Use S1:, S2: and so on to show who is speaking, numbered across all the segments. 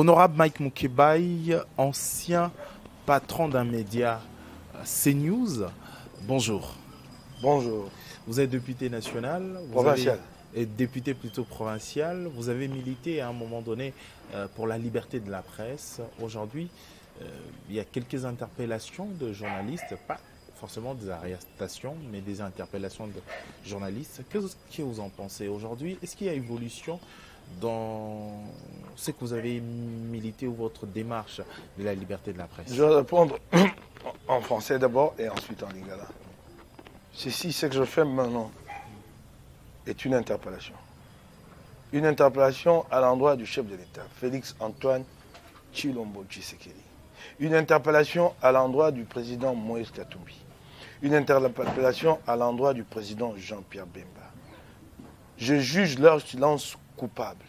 S1: Honorable Mike Mukebai, ancien patron d'un média CNews, bonjour.
S2: Bonjour.
S1: Vous êtes député national.
S2: Provincial.
S1: Et député plutôt provincial. Vous avez milité à un moment donné pour la liberté de la presse. Aujourd'hui, il y a quelques interpellations de journalistes, pas forcément des arrestations, mais des interpellations de journalistes. Qu'est-ce que vous en pensez aujourd'hui? Est-ce qu'il y a évolution dans ce que vous avez milité ou votre démarche de la liberté de la presse?
S2: Je vais répondre en français d'abord et ensuite en lingala. Ceci, ce que je fais maintenant, est une interpellation. Une interpellation à l'endroit du chef de l'État, Félix Antoine Tshilombo Tshisekedi. Une interpellation à l'endroit du président Moïse Katumbi. Une interpellation à l'endroit du président Jean-Pierre Bemba. Je juge leur silence coupable.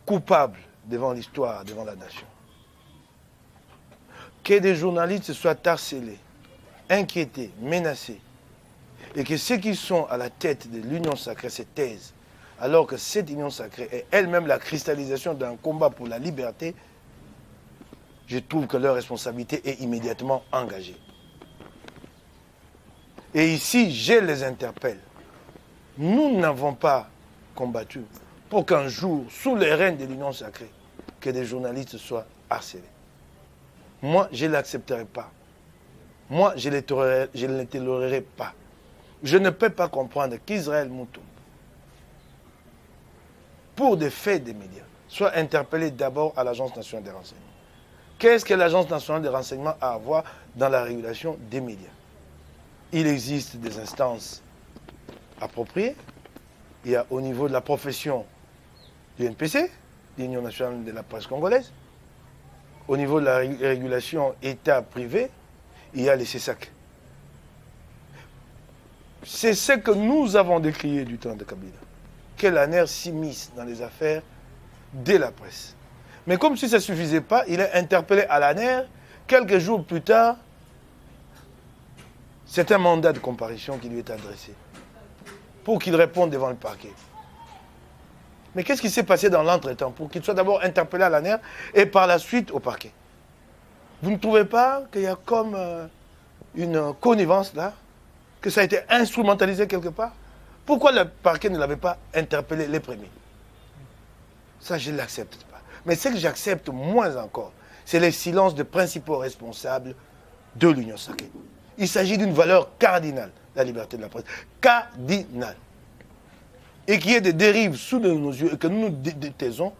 S2: Coupable devant l'histoire, devant la nation. Que des journalistes soient harcelés, inquiétés, menacés, et que ceux qui sont à la tête de l'Union sacrée se taisent, alors que cette Union sacrée est elle-même la cristallisation d'un combat pour la liberté, je trouve que leur responsabilité est immédiatement engagée. Et ici, je les interpelle. Nous n'avons pas combattu pour qu'un jour, sous les règnes de l'Union sacrée, que des journalistes soient harcelés. Moi, je ne l'accepterai pas. Moi, je ne le tolérerai pas. Je ne peux pas comprendre qu'Israël Moutoum, pour des faits des médias, soit interpellé d'abord à l'Agence nationale des renseignements. Qu'est-ce que l'Agence nationale des renseignements a à voir dans la régulation des médias? Il existe des instances appropriées. Il y a au niveau de la profession l'UNPC, l'Union nationale de la presse congolaise. Au niveau de la régulation État-privé, il y a les CESAC. C'est ce que nous avons décrié du temps de Kabila. Que l'ANER s'immisce dans les affaires de la presse. Mais comme si ça ne suffisait pas, il est interpellé à l'ANER. Quelques jours plus tard, c'est un mandat de comparution qui lui est adressé pour qu'il réponde devant le parquet. Mais qu'est-ce qui s'est passé dans l'entretemps pour qu'il soit d'abord interpellé à l'ANER et par la suite au parquet? Vous ne trouvez pas qu'il y a comme une connivence là? Que ça a été instrumentalisé quelque part? Pourquoi le parquet ne l'avait pas interpellé les premiers? Ça, je ne l'accepte pas. Mais ce que j'accepte moins encore, c'est les silences des principaux responsables de l'Union sacrée. Il s'agit d'une valeur cardinale, la liberté de la presse. Cardinale. Et qu'il y ait des dérives sous nos yeux et que nous nous taisons,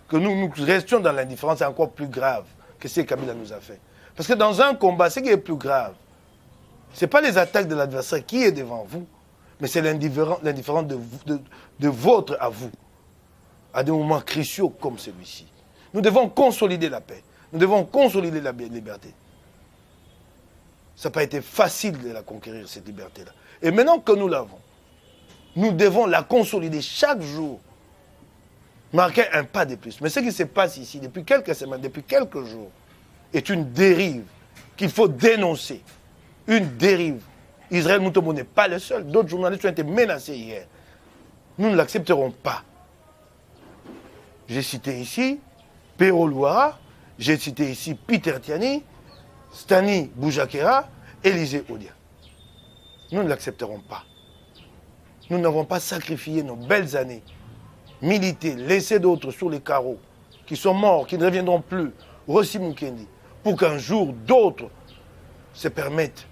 S2: que nous restions dans l'indifférence, c'est encore plus grave que ce que Kabila nous a fait. Parce que dans un combat, ce qui est plus grave, ce n'est pas les attaques de l'adversaire qui est devant vous, mais c'est l'indifférence de votre à vous, à des moments cruciaux comme celui-ci. Nous devons consolider la paix. Nous devons consolider la liberté. Ça n'a pas été facile de la conquérir, cette liberté-là. Et maintenant que nous l'avons, nous devons la consolider chaque jour, marquer un pas de plus. Mais ce qui se passe ici, depuis quelques semaines, depuis quelques jours, est une dérive qu'il faut dénoncer. Une dérive. Israël Moutoumbo n'est pas le seul. D'autres journalistes ont été menacés hier. Nous ne l'accepterons pas. J'ai cité ici Pero Louara, j'ai cité ici Peter Tiani, Stani Boujakera, Élisée Odia. Nous ne l'accepterons pas. Nous n'avons pas sacrifié nos belles années, milité, laissé d'autres sur les carreaux, qui sont morts, qui ne reviendront plus, Rossi Mukendi, pour qu'un jour d'autres se permettent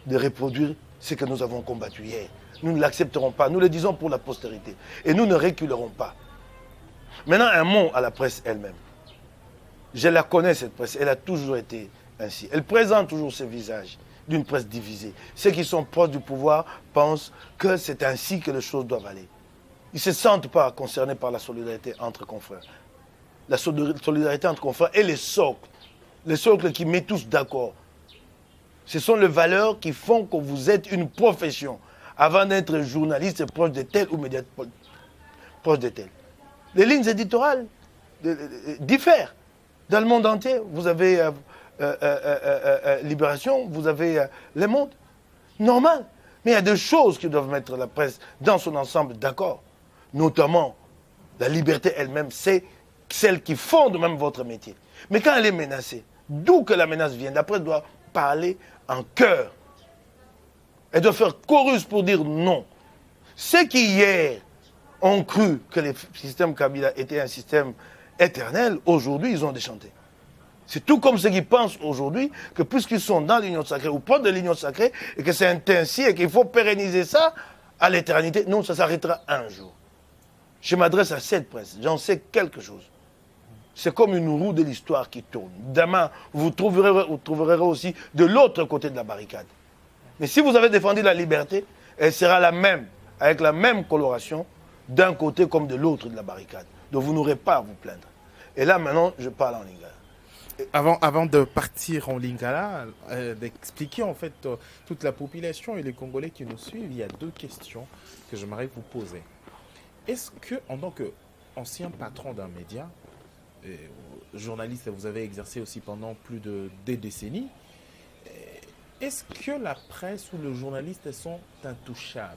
S2: de reproduire ce que nous avons combattu hier. Nous ne l'accepterons pas. Nous le disons pour la postérité. Et nous ne reculerons pas. Maintenant, un mot à la presse elle-même. Je la connais, cette presse. Elle a toujours été ainsi. Elle présente toujours ce visage d'une presse divisée. Ceux qui sont proches du pouvoir pensent que c'est ainsi que les choses doivent aller. Ils ne se sentent pas concernés par la solidarité entre confrères. La solidarité entre confrères est le socle qui met tous d'accord. Ce sont les valeurs qui font que vous êtes une profession avant d'être journaliste proche de tel ou média proche de tel. Les lignes éditoriales diffèrent. Dans le monde entier, vous avez Libération, vous avez Le Monde. Normal. Mais il y a des choses qui doivent mettre la presse dans son ensemble d'accord. Notamment, la liberté elle-même, c'est celles qui fondent même votre métier. Mais quand elle est menacée, d'où que la menace vient, la presse doit parler en chœur. Elle doit faire chorus pour dire non. Ceux qui hier ont cru que le système Kabila était un système éternel, aujourd'hui ils ont déchanté. C'est tout comme ceux qui pensent aujourd'hui que puisqu'ils sont dans l'union sacrée ou pas de l'union sacrée, et que c'est ainsi et qu'il faut pérenniser ça à l'éternité, non, ça s'arrêtera un jour. Je m'adresse à cette presse, j'en sais quelque chose. C'est comme une roue de l'histoire qui tourne. Demain, vous trouverez aussi de l'autre côté de la barricade. Mais si vous avez défendu la liberté, elle sera la même, avec la même coloration, d'un côté comme de l'autre de la barricade. Donc vous n'aurez pas à vous plaindre. Et là, maintenant, je parle en lingala.
S1: Avant de partir en lingala, d'expliquer en fait toute la population et les Congolais qui nous suivent, il y a deux questions que j'aimerais vous poser. Est-ce que, en tant qu'ancien patron d'un média, journaliste, vous avez exercé aussi pendant plus de 2 décennies, est-ce que la presse ou le journaliste sont intouchables?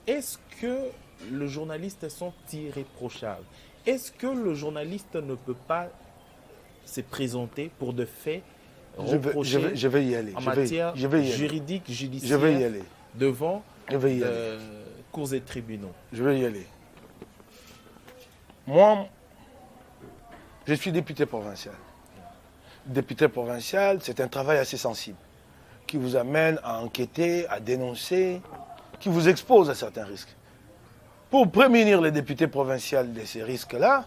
S1: Est-ce que le journaliste sont irréprochables? Est-ce que le journaliste ne peut pas se présenter pour de faits reprochés
S2: je vais y aller.
S1: en matière juridique, judiciaire,
S2: je vais y aller.
S1: devant cours et tribunaux?
S2: Je vais y aller. Moi, je suis député provincial. Député provincial, c'est un travail assez sensible qui vous amène à enquêter, à dénoncer, qui vous expose à certains risques. Pour prémunir les députés provinciaux de ces risques-là,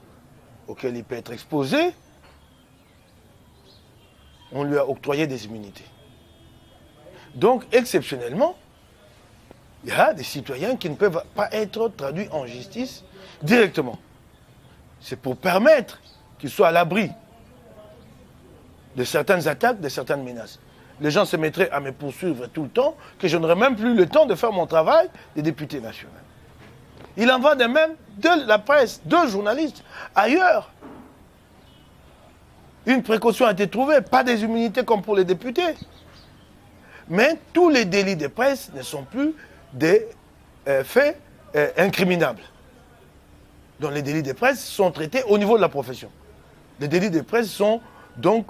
S2: auxquels il peut être exposé, on lui a octroyé des immunités. Donc, exceptionnellement, il y a des citoyens qui ne peuvent pas être traduits en justice directement. C'est pour permettre qu'ils soient à l'abri de certaines attaques, de certaines menaces. Les gens se mettraient à me poursuivre tout le temps, que je n'aurais même plus le temps de faire mon travail de député national. Il en va de même de la presse, de journalistes, ailleurs. Une précaution a été trouvée, pas des immunités comme pour les députés. Mais tous les délits de presse ne sont plus des faits incriminables. Donc les délits de presse sont traités au niveau de la profession. Les délits de presse sont donc,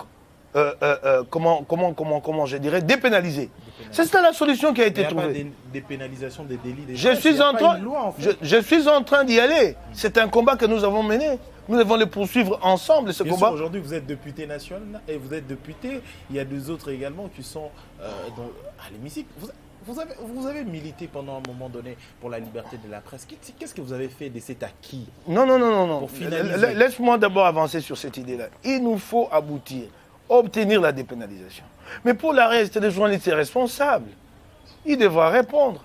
S2: je dirais, dépénalisés. C'est ça la solution qui a été trouvée.
S1: Il n'y a pas de dépénalisation des délits de presse.
S2: Je suis en train d'y aller. C'est un combat que nous avons mené. Nous devons le poursuivre ensemble, ce combat.
S1: Aujourd'hui, vous êtes député national et vous êtes député. Il y a deux autres également qui sont à l'hémicycle. Vous avez milité pendant un moment donné pour la liberté de la presse. Qu'est-ce que vous avez fait de cet acquis?
S2: Non.
S1: Pour finaliser.
S2: Laisse-moi d'abord avancer sur cette idée-là. Il nous faut aboutir, obtenir la dépénalisation. Mais pour le reste, les journalistes sont responsables. Ils devront répondre.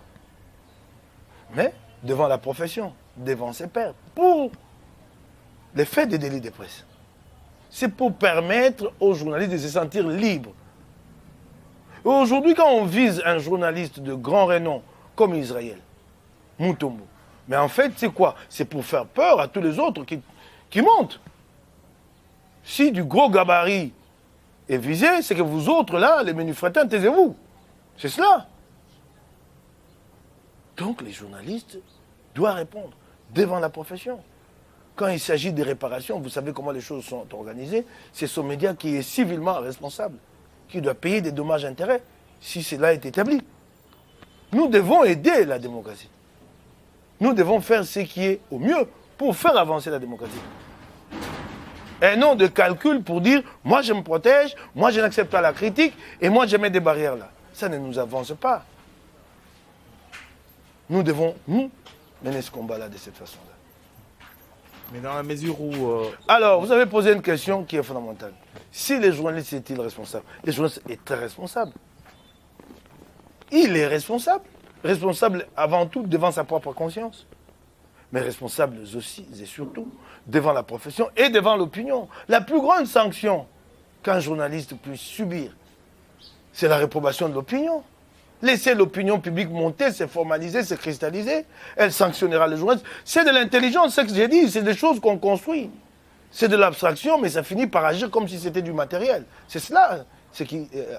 S2: Mais devant la profession, devant ses pairs, pour les faits des délits de presse. C'est pour permettre aux journalistes de se sentir libres. Aujourd'hui, quand on vise un journaliste de grand renom comme Israël, Mutombo, mais en fait, c'est quoi? C'est pour faire peur à tous les autres qui montent. Si du gros gabarit est visé, c'est que vous autres, là, les menus frétins, taisez-vous. C'est cela. Donc, les journalistes doivent répondre devant la profession. Quand il s'agit des réparations, vous savez comment les choses sont organisées, c'est ce média qui est civilement responsable, qui doit payer des dommages-intérêts, si cela est établi. Nous devons aider la démocratie. Nous devons faire ce qui est au mieux pour faire avancer la démocratie. Et non de calcul pour dire, moi je me protège, moi je n'accepte pas la critique, et moi je mets des barrières là. Ça ne nous avance pas. Nous devons, nous, mener ce combat-là de cette façon-là.
S1: Mais dans la mesure où...
S2: Alors, vous avez posé une question qui est fondamentale. Si les journalistes sont-ils responsables? Les journalistes sont très responsables. Il est responsable. Responsable avant tout devant sa propre conscience. Mais responsable aussi et surtout devant la profession et devant l'opinion. La plus grande sanction qu'un journaliste puisse subir, c'est la réprobation de l'opinion. Laissez l'opinion publique monter, se formaliser, se cristalliser. Elle sanctionnera les journalistes. C'est de l'intelligence, c'est ce que j'ai dit. C'est des choses qu'on construit. C'est de l'abstraction, mais ça finit par agir comme si c'était du matériel. C'est cela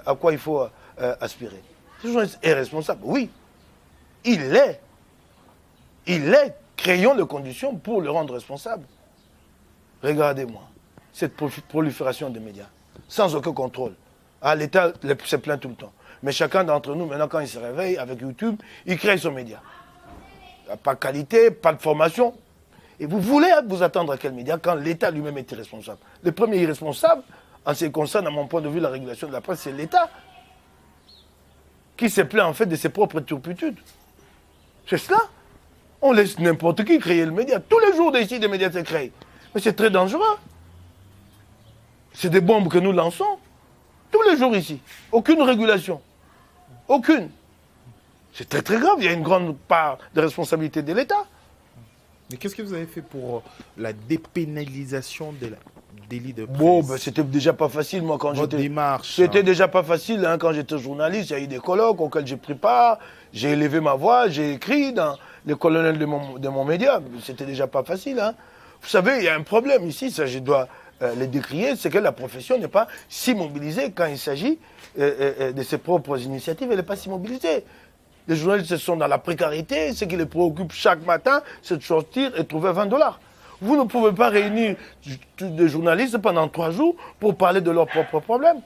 S2: à quoi il faut aspirer. Ce journaliste est responsable. Oui, il l'est. Il l'est. Créons les conditions pour le rendre responsable. Regardez-moi, cette prolifération des médias, sans aucun contrôle. Ah, l'État se plaint tout le temps. Mais chacun d'entre nous, maintenant, quand il se réveille avec YouTube, il crée son média. Pas de qualité, pas de formation. Et vous voulez vous attendre à quel média quand l'État lui-même est irresponsable? Le premier irresponsable, en ce qui concerne, à mon point de vue, la régulation de la presse, c'est l'État qui se plaint en fait de ses propres turpitudes. C'est cela. On laisse n'importe qui créer le média. Tous les jours d'ici, des médias se créent. Mais c'est très dangereux. C'est des bombes que nous lançons. Tous les jours ici. Aucune régulation. Aucune. C'est très très grave. Il y a une grande part de responsabilité de l'État.
S1: Mais qu'est-ce que vous avez fait pour la dépénalisation des délits de presse?
S2: Bon, ben, c'était déjà pas facile, moi, quand
S1: Votre
S2: j'étais...
S1: démarche.
S2: C'était déjà pas facile, hein, quand j'étais journaliste. Il y a eu des colloques auxquels j'ai pris part. J'ai élevé ma voix, j'ai écrit dans les colonels de mon média. C'était déjà pas facile, hein. Vous savez, il y a un problème ici, ça je dois le décrier, c'est que la profession n'est pas si mobilisée quand il s'agit de ses propres initiatives, elle n'est pas si mobilisée. Les journalistes sont dans la précarité, ce qui les préoccupe chaque matin, c'est de sortir et trouver 20 $. Vous ne pouvez pas réunir des journalistes pendant 3 jours pour parler de leurs propres problèmes.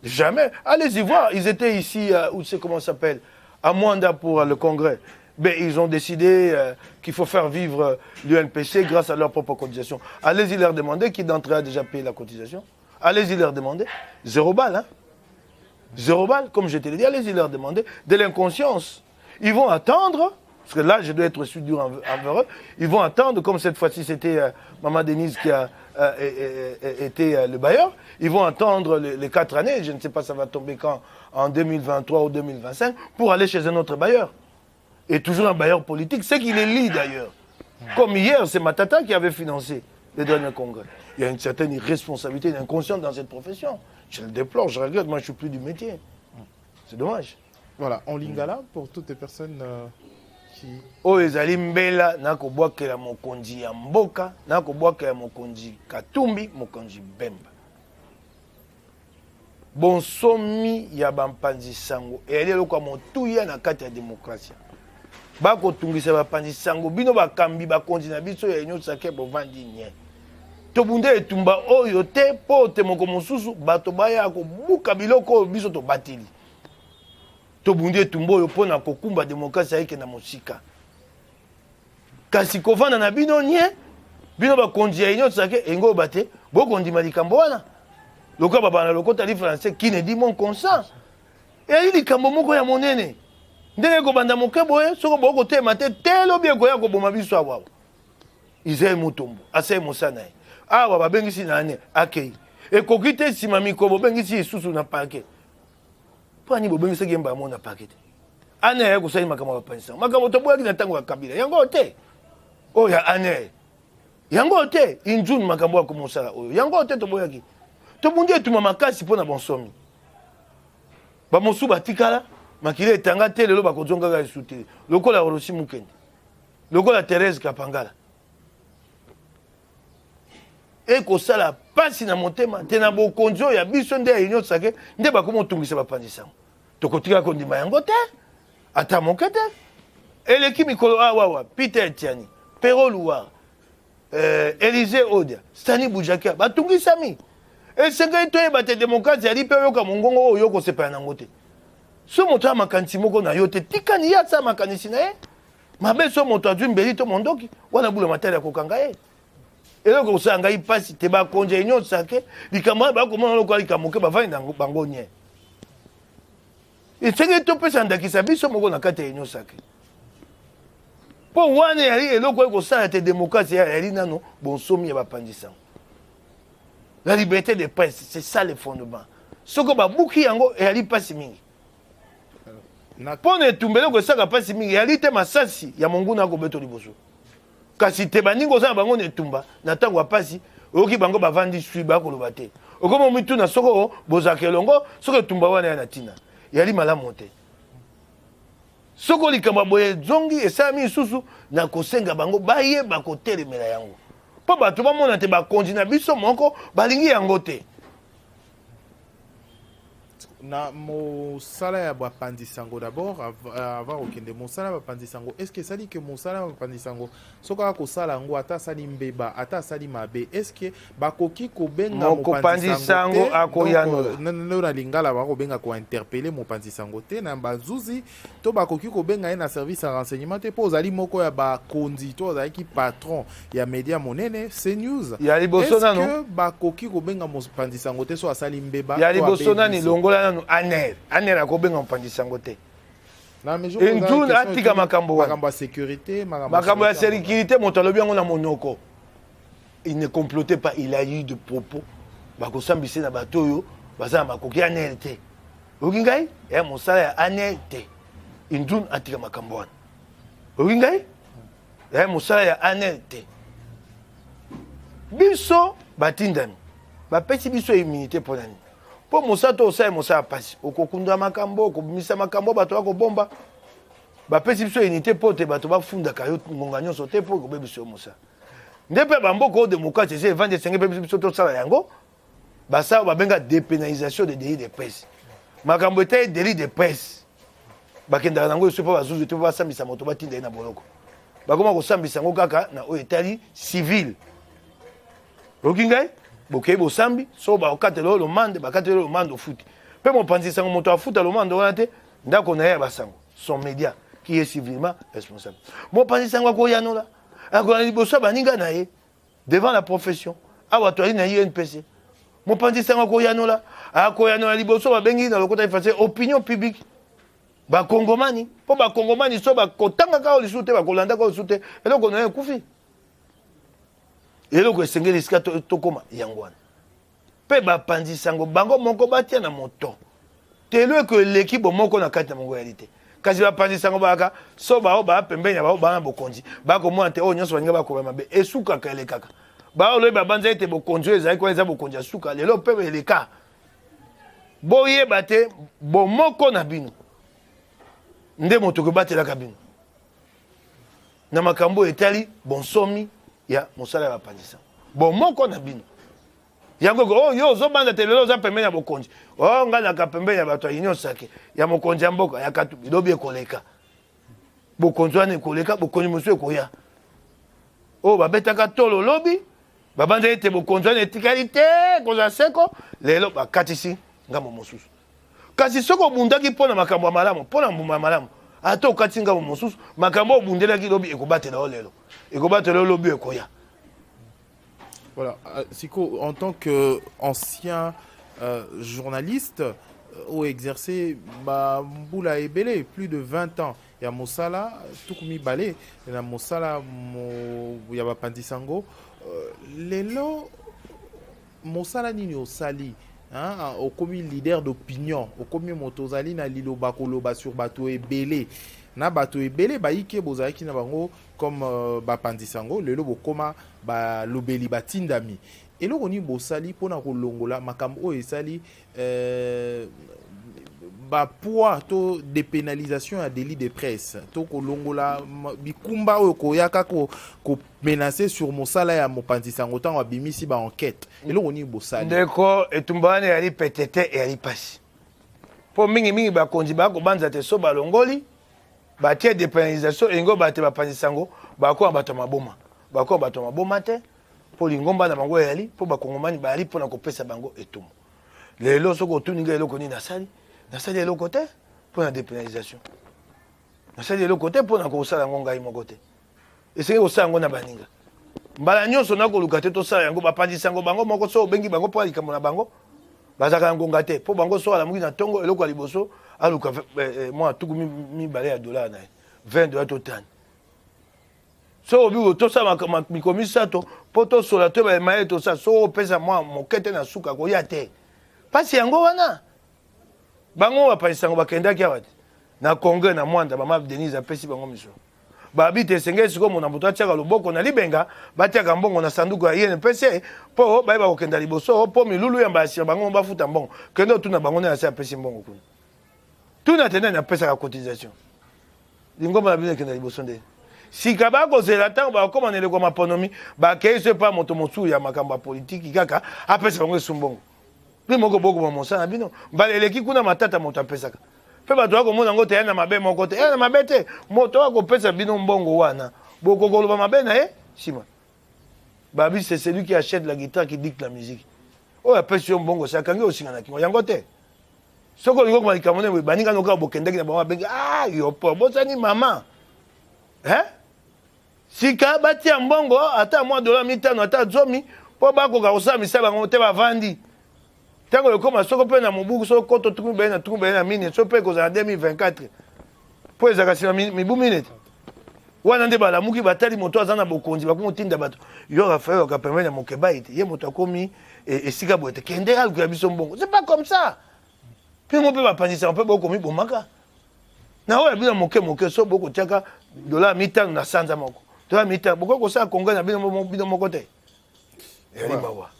S2: Jamais. Allez-y voir, ils étaient ici, où c'est comment ça s'appelle, à Mwanda pour le congrès. Ben, ils ont décidé qu'il faut faire vivre l'UNPC grâce à leur propre cotisation. Allez-y leur demander qui d'entre eux a déjà payé la cotisation. Allez-y leur demander. 0 balles, hein. 0 balles, comme je te l'ai dit, allez-y leur demander. De l'inconscience. Ils vont attendre, parce que là, je dois être aussi dur envers eux, ils vont attendre, comme cette fois-ci, c'était Maman Denise qui a été le bailleur, ils vont attendre les 4 années, je ne sais pas ça va tomber quand, en 2023 ou 2025, pour aller chez un autre bailleur. Et toujours un bailleur politique, c'est qu'il est lit d'ailleurs. Comme hier, c'est Matata qui avait financé le dernier congrès. Il y a une certaine irresponsabilité, une inconscience dans cette profession. Je le déplore, je regrette, moi je ne suis plus du métier. C'est dommage.
S1: Voilà, en lingala, pour toutes les personnes qui...
S2: Oh, ezali mbela, nakobwakela mokonzi ya mboka, nakobwakela mokonzi Katumbi, mokonzi Bemba. Bonsomi ya bampanzi sango, eyali eloko ya motuya na kati ya demokrasia. Bakotungisa bapanzi sango, bino bakambi bakonzi na biso ya Union Sacrée bovandi nye. Tobunde etumba oyo te po te moko mosusu bato baya kobuka biloko oyo biso tobateli. Tobunde etumba oyo pona kokumba demokrasia yake na mosika. Kasi kovanda na bino nye, bino bakonzi ya Union Sacrée engo bate, bokondima likambo wana. Loka babana lokota li français qui ne dit mon consent. Et likambo moko ya monene. Ndenge ko banda moke boye soko boko te mate telo bien ko ya ko boma biso awa. Isaïe Mutombo, Asai Mosana. Awa babengisi nane akei. E kokite simami ko bobengisi susu na paquet. Pani bobengisi gemba mo na paquet. Ane ya ko sai makama bapanisa. Makama to boya kina tango ya kabila. Yango te. O ya ane. Yango te injun makambo ya ko mosala oyo. Yango te to boya ki. To bunde tuma makasi pona bonsomi. Ba mosu batikala makile etanga te lelo bakozonga ga esute. Lokola Orosi Mukende. Lokola Thérèse Kapangala. Et que ça la passe na motema tena bokonzo ya biso nde ya Union Sacrée nde bakomo tungisa bapanzisa to kotika kondima yango te ata mokete eleki mikolo awa Peter Tiani Pero Louar Élisée Odia Stani Boujakia batungisa mi et senga to ebate démocratie ali pe yoka mongongo oyo ko sepa na ngote so moto amakanisi moko na yote tikani ya sa makanisi na ye mabe so moto azumbeli to mondoki wana bula matala ya kokanga ye. Et là, quand on a passé, tu vas conduire une sacrée, les camarades, comment on va les camoufler, va dans Bangonien. Et c'est que tu peux s'en dire qu'ils s'habillent sur mon carte une sacrée. Pour one et là, quand on a été démocratie, il y a un bon sommet à Pandissan. La liberté de presse, c'est ça le fondement. Ce qu'on va boucler en gros, et elle pas si ming. Pour ne tomber là, que ça va pas si ming, et elle était ma sassi, il y a mon goût dans le beto du bosso. Kasi te baningo za bango netumba na tango apasi oki bango bavandi sui ba ko lobate okomo mitu na soko bozakelongo soko tumba wana ya natina yali malamu te soko likamba boye zongi esami susu na kosenga bango baye bakotelemela yango po bato bamona te bakonzi na biso moko balingi yango te
S1: na mosala ya bapandisango d'abord avant okende mosala bapandisango est-ce que ça dit que mosala bapandisango soka ko sala ngo ata sali mbeba ata sali mabe est-ce que bakoki ko benga
S2: mopandisango akoyano
S1: na lingala ba ko benga ko interpeller mopandisango te na bazuzi to bakoki ko benga na service à renseignement te po zali moko ya ba kondi to za ki patron ya media monene c'est news
S2: ya liboso nano
S1: est-ce que bakoki ko benga mopandisango te so asali mbeba
S2: ya liboso nani longola aner akobenga mopandisango te entune atika makambo
S1: ya sécurité
S2: makambo ya sécurité moto alobi yango na monoko il ne complotait pas il a eu de propos bakosambisa na bato oyo baza na makoki aner te oki ngai ya mosala ya aner te entune atika makambo wana oki ngai ya mosala ya aner te biso batindami bapesi biso immunité mpo nani po mosato osala mosala pasi okokunda makambo okobimisa makambo bato bakobomba bapesi biso unité po te bato bafundaka yo ngonga nyonso te po ekobe biso yo mosala nde mpe bamboka oyo démocratie eza evandi esenge mpe biso tosala yango basala babenga dépénalisation de délit de presse makambo etali délit de presse bakendaka nango esu mpo bazuzu te po basambisa moto batinda ye na boloko bakoma kosambisa yango kaka na oyo etali civile oki ngai bokei bosambi so bakatela oyo lomande bakatela oyo lomande ofuti mpe mopanzi sango moto afuta lomande wana te ndako na ye ya basango son média qui est civilement responsable mopanzi sango akoyanola akoyana liboso ya baninga na ye devant la profession awa toali na UNPC mopanzi sango akoyanola liboso babengi na lokota efase opinion publique bakongomani mpo bakongomani so bakotangaka oyo lisu te bakolandaka oyo lisu te eloko na ye ekufi eloko esengeli esika tokoma yango wana mpe bapanzisango bango moko batia na moto telo eko eleki bomoko na kati na mongo yali te kasi bapanzisango baka so bao baa pembeni ya bao baa na bokonzi bakomona te oyo nyonso baninga bakoma mabe esukaka elekaka bao loyi babanza ete bokonzi oyo ezali kwa eza bokonzi ya suka lelo mpe eleka boyeba te bomoko na bino nde moto kobatelaka bino na makambo etali bonsomi ya mosala ya bapanzisango bomoko na bino yango ko yo ozobanda te lelo oza pembeni ya bokonzi nga naka pembeni ya bato ya union sake ya mokonzi ya mboka ya katu bilobi ekoleka bokonzi wana ekoleka bokonzi mosusu ekoya oyo babetaka tolo lobi babanza ete bokonzi wana etikali te kozala seko lelo bakatisi ngambo mosusu kasi soki obundaki mpo na makambo ya malamu mpo na mbuma ya malamu ata okatisi ngambo mosusu makambo obundelaki lobi ekobatela o lelo ekobatela o lobi ekoya.
S1: Voilà, Siko, en tant qu'ancien journaliste, ou exercé Mboula Ebele, plus de 20 ans, il y a Mosala, Toukoumi Balé, il y a Mosala, il y a Pandisango, Lelo, Mosala Nino Sali, au commis leader d'opinion, au commis Motozali, na Lilo Bakoloba sur Bato Ebele. Na bato ebele ba ike bozaki na bango comme bapandisango lelo bokoma ba lobeli batindami eloko ni bosali pona kolongola makambo oyo esali ba poids to dépénalisation à délit de presse to kolongola bikumba oyo koyaka ko menacer sur mosala ya mopandisango tango abimisi ba enquête eloko ni bosali
S2: ndeko etumbane yali petete et yali pasi po mingi ba konzi ba ko banza te so balongoli batie dépénalisation engo bate bapanzisango bakoa bato maboma bakoa bato maboma te po lingomba na bango yali po bakongomani bali pona kopesa bango etumu lelo soko tuninga eloko ni nasali eloko te pona dépénalisation nasali eloko te pona kosala ngo ngai moko te esenge kosala ngo na baninga mbala nyonso nakoluka te tosala yango bapanzisango bango moko so obengi bango mpo likambo na bango bazaka ngonga te po bango so alamuki na tongo eloko ya liboso aluka moi tukumi mibale ya dollar na $20 total so obi tosala mikomi sato po tosola to baemaye tosala so opesa mwa mokete na suka koya te pasi yango wana bango bapanzisango bakendaki awa te na congres na mwanda bama Denise apesi bango misolo babi te esengeli sikoyo mona moto atiaka loboko na libenga batiaka mbongo na sanduku ya INPC mpo bayeba kokenda liboso mpo milulu ya mbasi bango bafuta mbongo kende otuna bango nde nasi apesi mbongo kuna tuna te nani apesaka cotisation lingomba na bino ekenda liboso nde sika bakozela ntango bakoma na eleko ya maponomi bakei so epa moto mosusu ya makambo ya politiki kaka apesa bango esu mbongo Puis moko boko mon ça bino. Baleleki kuna matata moto apesaka. Pe bato ko mona ngo te yana mabe mon côté. Yana mabe te. Moto ko pesa bino mbongo wana. Boko ko ba mabe na Sima. Babi c'est celui qui achète la guitare qui dicte la musique. Oh apesi yo mbongo ça kangi osinga na kingo yango te. Soko ngo ko likamone we baninga no ka bokendeki na ba benga yo po bosani mama. Hein? Sika batia mbongo ata mwa dola mitano ata zomi po bako ka osala misala ngo te bavandi. Tango yokoma soko pe na mobuku soko koto tukumbe na mine so pe ko za 2024. Po ezaka sima mibu minute. Wana nde bala muki batali moto azana bokonzi bakomutinda bato. Yo Raphaël ka permettre na mokeba ite. Ye moto akomi esika boete kende al ku biso mbongo. C'est pas comme ça. Puis on peut pas panisa on peut beaucoup mi bomaka. Na oya bina moke so boko tiaka dola mitano na sanza moko. Dola mitano boko ko sa konga na bino moko te.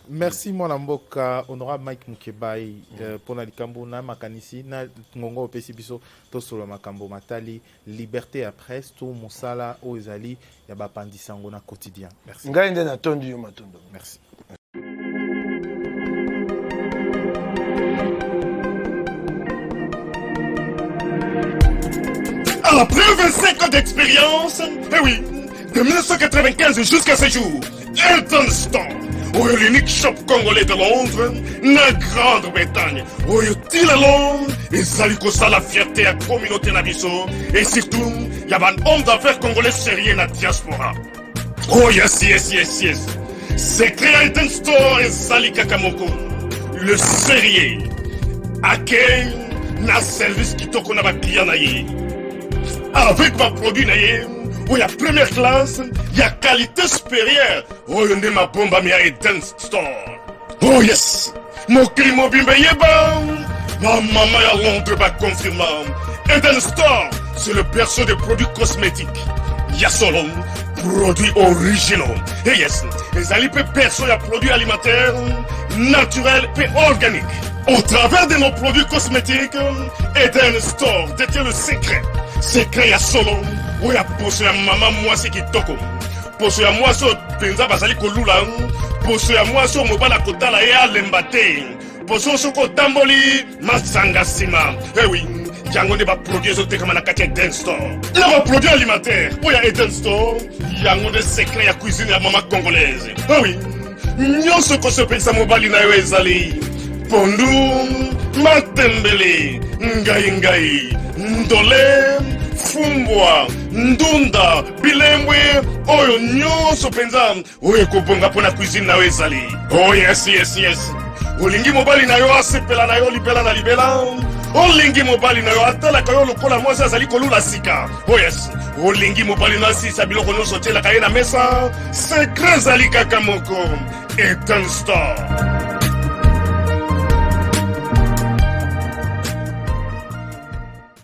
S1: Merci mon amboka honorable Mike Mukebai pour la likambo na makanisi na ngongo opesi biso to solo makambo matali liberté à presse tout mosala o ezali ya ba pandisango na quotidien. Merci.
S2: Ngai ndena tondi yo matondo.
S1: Merci.
S3: Après 25 ans d'expérience, eh oui, de 1995 jusqu'à ce jour, Elton Store, l'unique shop congolais de Londres, la Grande-Bretagne, il est Londres, et ça lui cause la fierté à la communauté Nabiso, et surtout, il y a un homme d'affaires congolais sérieux dans la diaspora. Oh yes. C'est créé Elton Store et Sali Kakamoko, le sérieux, à quel na service qui t'a qu'on a client naïe. Avec ma produit naïe, où il y a première classe, il y a qualité supérieure. Oh, il y a ma bombe à Eden Store. Oh yes, mon crime mobile yeba. Ma maman à Londres va confirmer. Eden Store, c'est le perso des produits cosmétiques. Il y a solo produits originaux. Et yes, les alipes perso y a produits alimentaires, naturels et organiques. Au travers de nos produits cosmétiques, Eden Store détient le secret. Secret ya solo, où ya poso ya maman moi c'est qui toko. Poso ya moi so penza basali kolula, poso ya moi so mobala kotala ya lembate. Poso so ko tamboli masanga sima. Eh oui, yango ne ba produire zo tekama na kati Eden Store. Il va produire alimentaire, où ya Eden Store, yango de secret ya cuisine ya maman congolaise. Eh oui, nyonso ko so pensa mobali na yo ezali. Pondu, matembele, ngai, ndole, fumbwa, ndunda, bilembwe, oyo nyonso penza, oyo kobonga pona cuisine na ezali. Oh yes. Olingi mobali na yo asepela na yo libela na libela. Olingi mobali na yo atala ka yo lokola mwasi azali kolula sika. Oh yes. Olingi mobali na sisa biloko nyonso tiela ka ye na mesa. Secret zali kaka moko. Eden Store.